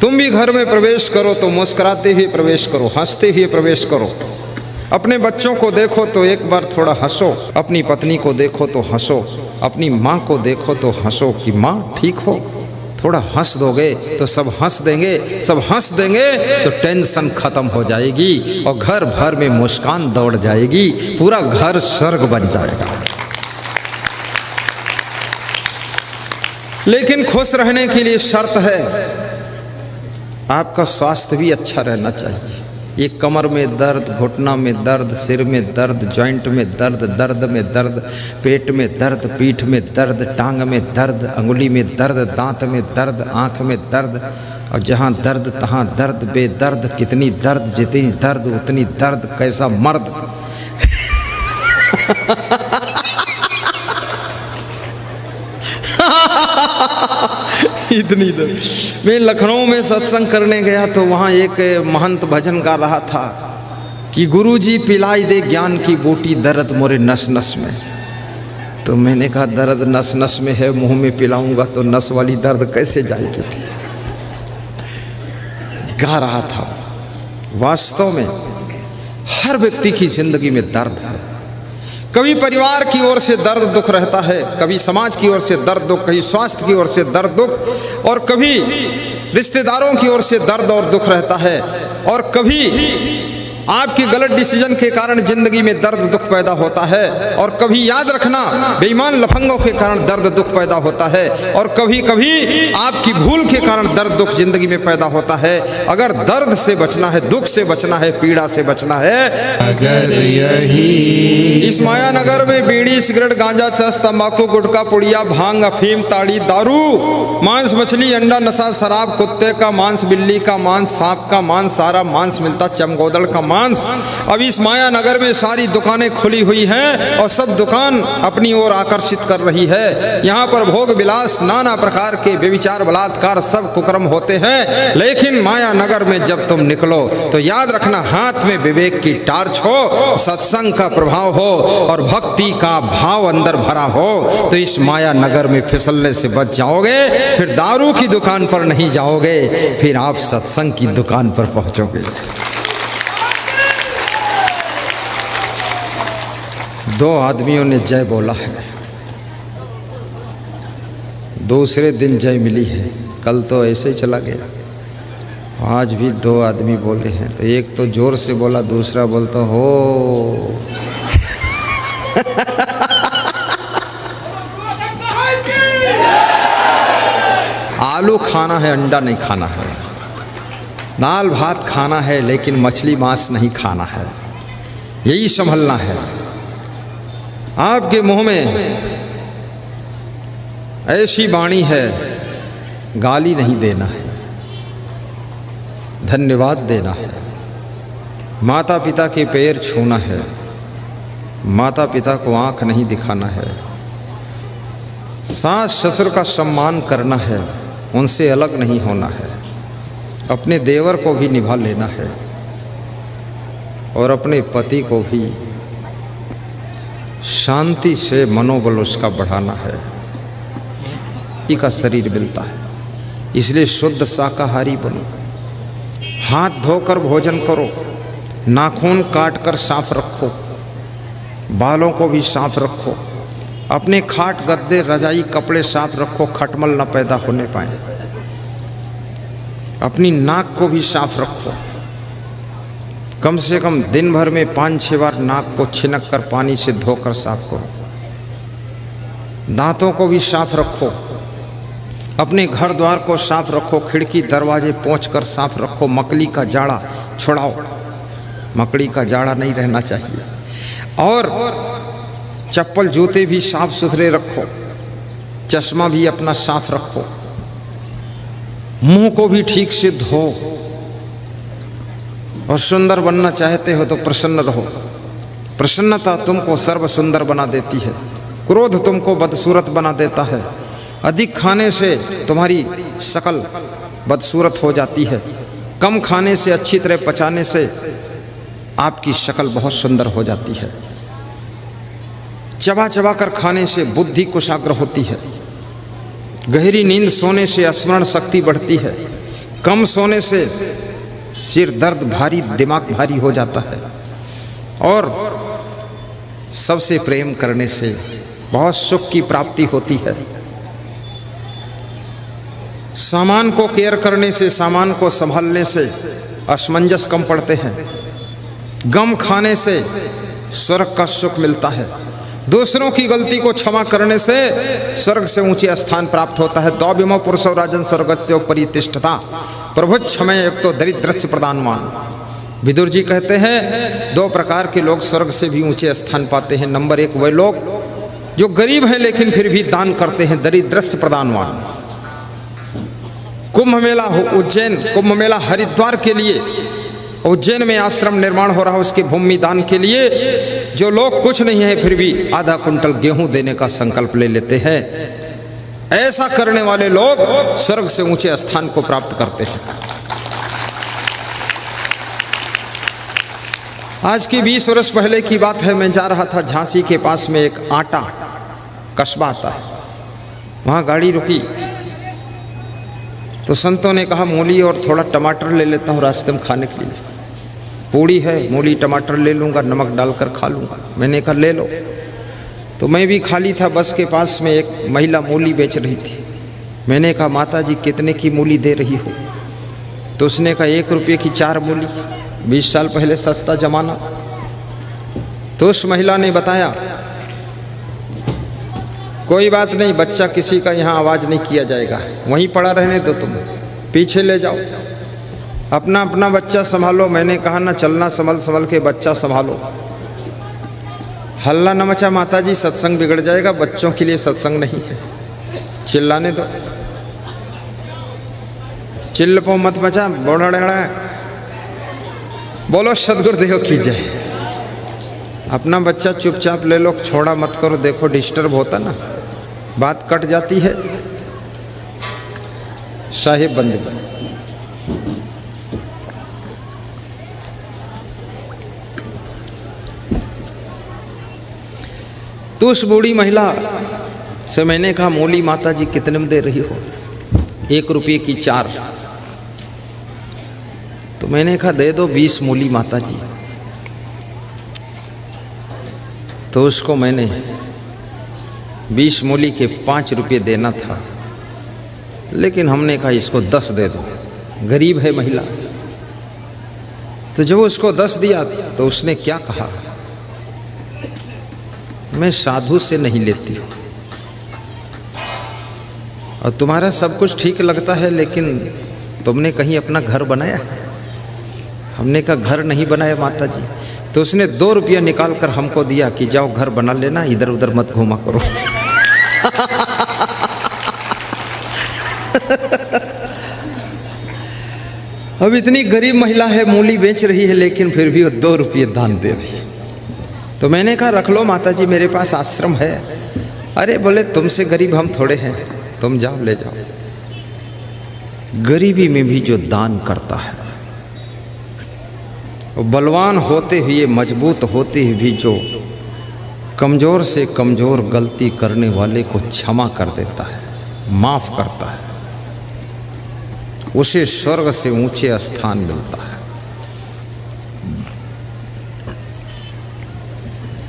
तुम भी घर में प्रवेश करो तो मुस्कुराते हुए प्रवेश करो, हंसते हुए प्रवेश करो। अपने बच्चों को देखो तो एक बार थोड़ा हंसो, अपनी पत्नी को देखो तो हंसो, अपनी माँ को देखो तो हंसो कि माँ ठीक हो। थोड़ा हंस दोगे तो सब हंस देंगे, सब हंस देंगे तो टेंशन खत्म हो जाएगी और घर भर में मुस्कान दौड़ जाएगी, पूरा घर स्वर्ग बन जाएगा। लेकिन खुश रहने के लिए शर्त है, आपका स्वास्थ्य भी अच्छा रहना चाहिए। ये कमर में दर्द, घुटना में दर्द, सिर में दर्द, जॉइंट में दर्द, दर्द में दर्द, पेट में दर्द, पीठ में दर्द, टांग में दर्द, अंगुली में दर्द, दांत में दर्द, आँख में दर्द, और जहाँ दर्द तहाँ दर्द, बेदर्द कितनी दर्द, जितनी दर्द उतनी दर्द, कैसा मर्द। इतनी दर्द। मैं लखनऊ में सत्संग करने गया तो वहाँ एक महंत भजन गा रहा था कि गुरुजी पिलाई दे ज्ञान की बूटी, दर्द मोरे नस नस में। तो मैंने कहा दर्द नस नस में है, मुंह में पिलाऊंगा तो नस वाली दर्द कैसे जाएगी थी। गा रहा था। वास्तव में हर व्यक्ति की जिंदगी में दर्द है। कभी परिवार की ओर से दर्द दुख रहता है, कभी समाज की ओर से दर्द दुख, कभी स्वास्थ्य की ओर से दर्द दुख, और कभी रिश्तेदारों की ओर से दर्द और दुख रहता है, और कभी आपकी गलत डिसीजन के कारण जिंदगी में दर्द दुख पैदा होता है, और कभी याद रखना बेईमान लफंगों के कारण दर्द दुख पैदा होता है, और कभी कभी आपकी भूल के कारण दर्द दुख जिंदगी में पैदा होता है। अगर दर्द से बचना है, दुख से बचना है, पीड़ा से बचना है, अगर यही इस माया नगर में बीड़ी, सिगरेट, गांजा, चरस, तंबाकू, गुटखा, पुड़िया, भांग, अफीम, ताड़ी, दारू, मांस, मछली, अंडा, नशा, शराब, कुत्ते का मांस, बिल्ली का मांस, सांप का मांस, सारा मांस मिलता, चमगोदड़ का मांस। अब इस माया नगर में सारी दुकानें खुली हुई हैं और सब दुकान अपनी ओर आकर्षित कर रही है। यहाँ पर भोग विलास, नाना प्रकार के व्यभिचार, बलात्कार, सब कुकर्म होते हैं। लेकिन माया नगर में जब तुम निकलो तो याद रखना, हाथ में विवेक की टार्च हो, सत्संग का प्रभाव हो और भक्ति का भाव अंदर भरा हो, तो इस माया नगर में फिसलने से बच जाओगे। फिर दारू की दुकान पर नहीं जाओगे, फिर आप सत्संग की दुकान पर पहुंचोगे। दो आदमियों ने जय बोला है, दूसरे दिन जय मिली है। कल तो ऐसे ही चला गया। आज भी दो आदमी बोले हैं, तो एक तो जोर से बोला, दूसरा बोलता हो। आलू खाना है, अंडा नहीं खाना है। दाल भात खाना है, लेकिन मछली मांस नहीं खाना है। यही संभलना है। आपके मुंह में ऐसी वाणी है, गाली नहीं देना है, धन्यवाद देना है, माता पिता के पैर छूना है, माता पिता को आंख नहीं दिखाना है, सास ससुर का सम्मान करना है, उनसे अलग नहीं होना है, अपने देवर को भी निभा लेना है और अपने पति को भी शांति से मनोबल उसका बढ़ाना है। पति का शरीर मिलता है, इसलिए शुद्ध शाकाहारी बनो। हाथ धोकर भोजन करो, नाखून काट कर साफ रखो, बालों को भी साफ रखो, अपने खाट गद्दे रजाई कपड़े साफ रखो, खटमल न पैदा होने पाए। अपनी नाक को भी साफ रखो, कम से कम दिन भर में 5-6 बार नाक को छिनक कर पानी से धोकर साफ करो। दांतों को भी साफ रखो, अपने घर द्वार को साफ रखो, खिड़की दरवाजे पोंछकर साफ रखो। मकड़ी का जाड़ा छुड़ाओ, मकड़ी का जाड़ा नहीं रहना चाहिए। और चप्पल जूते भी साफ सुथरे रखो, चश्मा भी अपना साफ रखो, मुंह को भी ठीक से धो। और सुंदर बनना चाहते हो तो प्रसन्न रहो। प्रसन्नता तुमको सर्व सुंदर बना देती है, क्रोध तुमको बदसूरत बना देता है। अधिक खाने से तुम्हारी शकल बदसूरत हो जाती है, कम खाने से, अच्छी तरह पचाने से आपकी शक्ल बहुत सुंदर हो जाती है। चबा चबा कर खाने से बुद्धि कुशाग्र होती है। गहरी नींद सोने से स्मरण शक्ति बढ़ती है। कम सोने से सिर दर्द भारी, दिमाग भारी हो जाता है। और सबसे प्रेम करने से बहुत सुख की प्राप्ति होती है। सामान को केयर करने से, सामान को संभालने से असमंजस कम पड़ते हैं। गम खाने से स्वर्ग का सुख मिलता है। दूसरों की गलती को क्षमा करने से स्वर्ग से ऊंचे स्थान प्राप्त होता है। द्वाविमो पुरुषो राजन स्वर्गस्य परितिष्ठता प्रभु क्षमय एक तो दरिद्रस्य प्रदानवान। विदुर जी कहते हैं 2 प्रकार के लोग स्वर्ग से भी ऊंचे स्थान पाते हैं। नंबर 1 वे लोग जो गरीब हैं लेकिन फिर भी दान करते हैं, दरिद्रस्य प्रदानवान। कुंभ मेला उज्जैन, कुंभ मेला हरिद्वार के लिए उज्जैन में आश्रम निर्माण हो रहा है, उसके भूमि दान के लिए जो लोग कुछ नहीं है फिर भी आधा कुंटल गेहूं देने का संकल्प ले लेते हैं, ऐसा करने वाले लोग स्वर्ग से ऊंचे स्थान को प्राप्त करते हैं। आज की 20 वर्ष पहले की बात है। मैं जा रहा था झांसी के पास में एक आटा कस्बा आता है, वहाँ गाड़ी रुकी तो संतों ने कहा मूली और थोड़ा टमाटर ले लेता हूँ रास्ते में खाने के लिए। पूड़ी है, मूली टमाटर ले लूँगा, नमक डालकर खा लूँगा। मैंने कहा ले लो। तो मैं भी खाली था। बस के पास में एक महिला मूली बेच रही थी। मैंने कहा माता जी कितने की मूली दे रही हो? तो उसने कहा 1 रुपये की 4 मूली। 20 साल पहले सस्ता जमाना। तो उस महिला ने बताया कोई बात नहीं, बच्चा किसी का यहाँ आवाज़ नहीं किया जाएगा, वहीं पड़ा रहने दो, तुम पीछे ले जाओ, अपना अपना बच्चा संभालो। मैंने कहा ना चलना संभल संभल के बच्चा संभालो, हल्ला न मचा माता जी, सत्संग बिगड़ जाएगा, बच्चों के लिए सत्संग नहीं है, चिल्लाने दो, चिल्ल पो मत मचा, बोलो सदगुरुदेव की जय। अपना बच्चा चुपचाप ले लो, छोड़ा मत करो। देखो डिस्टर्ब होता ना, बात कट जाती है। साहिब बंदे तो उस बूढ़ी महिला से मैंने कहा मूली माता जी कितने में दे रही हो? 1 रुपये की 4। तो मैंने कहा दे दो 20 मूली माता जी। तो उसको मैंने 20 मूली के 5 रुपये देना था, लेकिन हमने कहा इसको 10 दे दो, गरीब है महिला। तो जब उसको 10 दिया तो उसने क्या कहा, मैं साधु से नहीं लेती हूँ और तुम्हारा सब कुछ ठीक लगता है, लेकिन तुमने कहीं अपना घर बनाया है? हमने कहा घर नहीं बनाया माता जी। तो उसने 2 रुपया निकाल कर हमको दिया कि जाओ घर बना लेना, इधर उधर मत घूमा करो। अब इतनी गरीब महिला है, मूली बेच रही है, लेकिन फिर भी वो 2 रुपये दान दे रही है। तो मैंने कहा रख लो माता जी, मेरे पास आश्रम है। अरे बोले तुमसे गरीब हम थोड़े हैं, तुम जाओ ले जाओ। गरीबी में भी जो दान करता है, बलवान होते हुए, मजबूत होते हुए भी जो कमज़ोर से कमज़ोर गलती करने वाले को क्षमा कर देता है, माफ़ करता है, उसे स्वर्ग से ऊंचे स्थान मिलता है।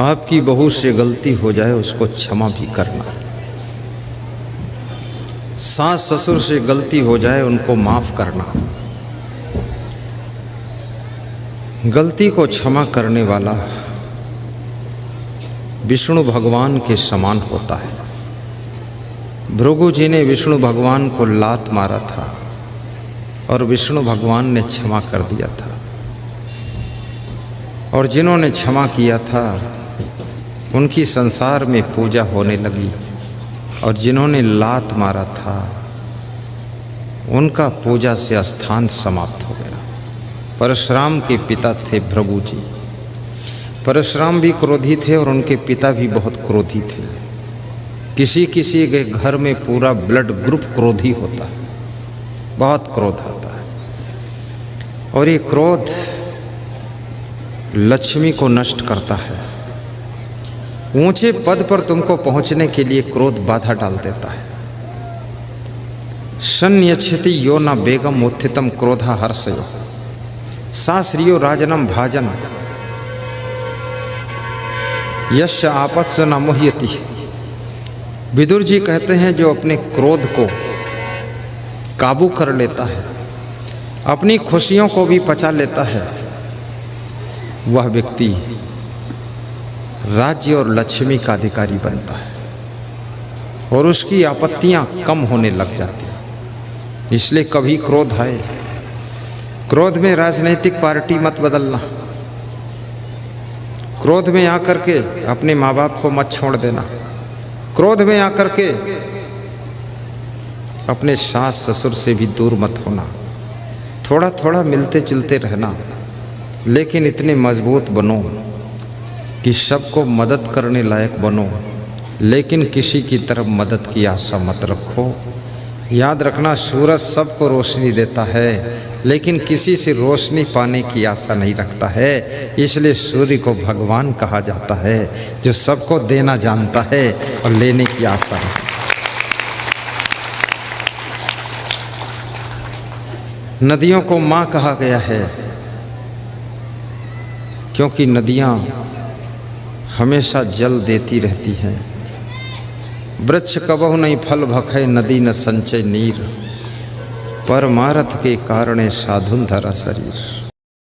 आपकी बहू से गलती हो जाए उसको क्षमा भी करना, सास ससुर से गलती हो जाए उनको माफ़ करना। गलती को क्षमा करने वाला विष्णु भगवान के समान होता है। भृगु जी ने विष्णु भगवान को लात मारा था और विष्णु भगवान ने क्षमा कर दिया था, और जिन्होंने क्षमा किया था उनकी संसार में पूजा होने लगी, और जिन्होंने लात मारा था उनका पूजा से स्थान समाप्त हो गया। परशुराम के पिता थे भृगु जी। परशुराम भी क्रोधी थे और उनके पिता भी बहुत क्रोधी थे। किसी किसी के घर में पूरा ब्लड ग्रुप क्रोधी होता है, बहुत क्रोध आता है, और ये क्रोध लक्ष्मी को नष्ट करता है। ऊंचे पद पर तुमको पहुंचने के लिए क्रोध बाधा डाल देता है। संयच्छति यो न बेगम उत्थितम क्रोधा हर्षयो सा श्रियो राजनम भाजन यश आपत्स न मुह्यति। विदुर जी कहते हैं जो अपने क्रोध को काबू कर लेता है, अपनी खुशियों को भी पचा लेता है, वह व्यक्ति राज्य और लक्ष्मी का अधिकारी बनता है और उसकी आपत्तियां कम होने लग जाती हैं। इसलिए कभी क्रोध आए, क्रोध में राजनीतिक पार्टी मत बदलना, क्रोध में आकर के अपने माँ बाप को मत छोड़ देना, क्रोध में आकर के अपने सास ससुर से भी दूर मत होना। थोड़ा थोड़ा मिलते जुलते रहना, लेकिन इतने मजबूत बनो कि सबको मदद करने लायक बनो, लेकिन किसी की तरफ मदद की आशा मत रखो। याद रखना, सूरज सबको रोशनी देता है, लेकिन किसी से रोशनी पाने की आशा नहीं रखता है। इसलिए सूर्य को भगवान कहा जाता है, जो सबको देना जानता है और लेने की आशा है। नदियों को माँ कहा गया है, क्योंकि नदियाँ हमेशा जल देती रहती हैं। वृक्ष कबहु नहीं फल भखे, नदी न संचय नीर, परमारथ के कारणे साधुन धरा शरीर।